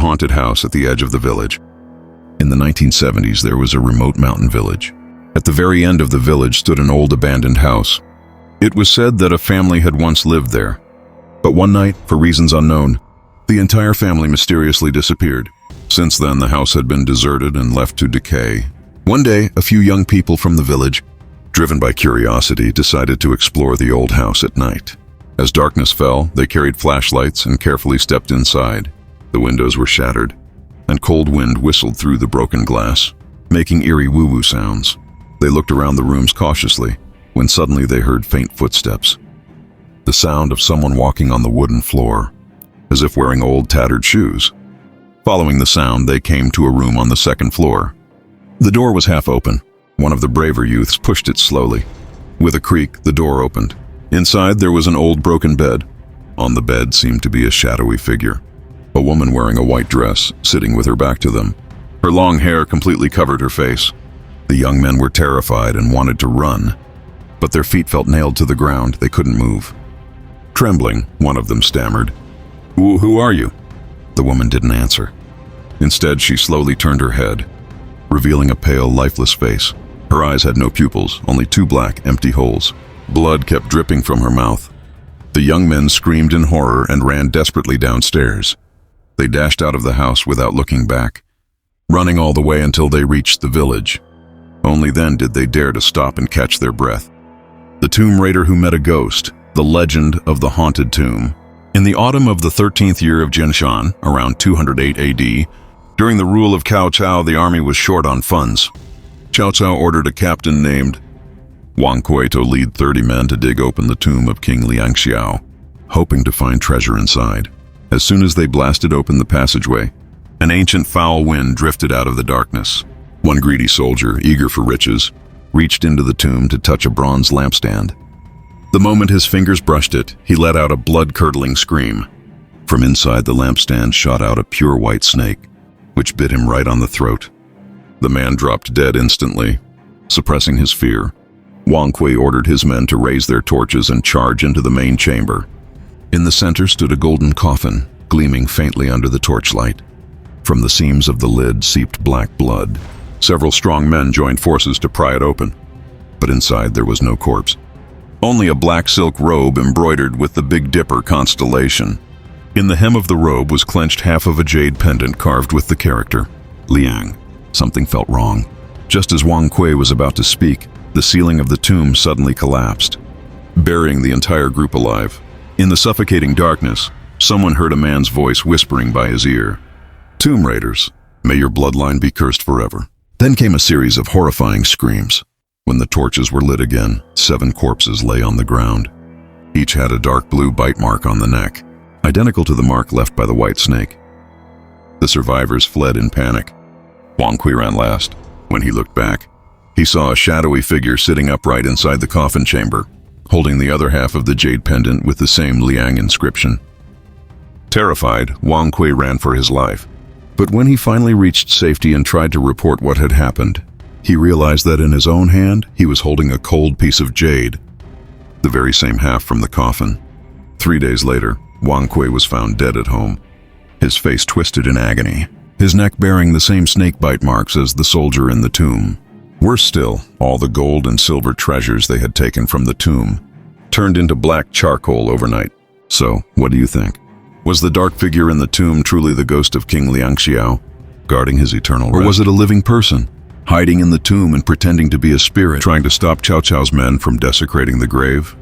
haunted house at the edge of the village. In the 1970s, there was a remote mountain village. At the very end of the village stood an old abandoned house. It was said that a family had once lived there. But one night, for reasons unknown, the entire family mysteriously disappeared. Since then, the house had been deserted and left to decay. One day, a few young people from the village, driven by curiosity, decided to explore the old house at night. As darkness fell, they carried flashlights and carefully stepped inside. The windows were shattered, and cold wind whistled through the broken glass, making eerie woo-woo sounds. They looked around the rooms cautiously, when suddenly they heard faint footsteps. The sound of someone walking on the wooden floor, as if wearing old tattered shoes. Following the sound, they came to a room on the second floor. The door was half open. One of the braver youths pushed it slowly. With a creak, the door opened. Inside, there was an old broken bed. On the bed seemed to be a shadowy figure. A woman wearing a white dress, sitting with her back to them. Her long hair completely covered her face. The young men were terrified and wanted to run, but their feet felt nailed to the ground. They couldn't move. Trembling, one of them stammered, "Who are you?" The woman didn't answer. Instead, she slowly turned her head, revealing a pale, lifeless face. Her eyes had no pupils, only two black, empty holes. Blood kept dripping from her mouth. The young men screamed in horror and ran desperately downstairs. They dashed out of the house without looking back, running all the way until they reached the village. Only then did they dare to stop and catch their breath. The tomb raider who met a ghost, the legend of the haunted tomb. In the autumn of the 13th year of Jinshan, around 208 AD, during the rule of Cao Cao, the army was short on funds. Cao Cao ordered a captain named Wang Kui to lead 30 men to dig open the tomb of King Liangxiao, hoping to find treasure inside. As soon as they blasted open the passageway, an ancient foul wind drifted out of the darkness. One greedy soldier, eager for riches, reached into the tomb to touch a bronze lampstand. The moment his fingers brushed it, he let out a blood-curdling scream. From inside the lampstand shot out a pure white snake, which bit him right on the throat. The man dropped dead instantly, suppressing his fear. Wang Kui ordered his men to raise their torches and charge into the main chamber. In the center stood a golden coffin, gleaming faintly under the torchlight. From the seams of the lid seeped black blood. Several strong men joined forces to pry it open, but inside there was no corpse. Only a black silk robe embroidered with the Big Dipper constellation. In the hem of the robe was clenched half of a jade pendant carved with the character Liang. Something felt wrong. Just as Wang Kui was about to speak, the ceiling of the tomb suddenly collapsed, burying the entire group alive. In the suffocating darkness, someone heard a man's voice whispering by his ear, "Tomb Raiders, may your bloodline be cursed forever." Then came a series of horrifying screams. When the torches were lit again, 7 corpses lay on the ground. Each had a dark blue bite mark on the neck, identical to the mark left by the white snake. The survivors fled in panic. Wang Kui ran last. When he looked back, he saw a shadowy figure sitting upright inside the coffin chamber, holding the other half of the jade pendant with the same Liang inscription. Terrified, Wang Kui ran for his life. But when he finally reached safety and tried to report what had happened, he realized that in his own hand, he was holding a cold piece of jade, the very same half from the coffin. 3 days later, Wang Kui was found dead at home, his face twisted in agony, his neck bearing the same snake bite marks as the soldier in the tomb. Worse still, all the gold and silver treasures they had taken from the tomb turned into black charcoal overnight. So, what do you think? Was the dark figure in the tomb truly the ghost of King Liangxiao, guarding his eternal rest? Or was it a living person, hiding in the tomb and pretending to be a spirit, trying to stop Cao Cao's men from desecrating the grave?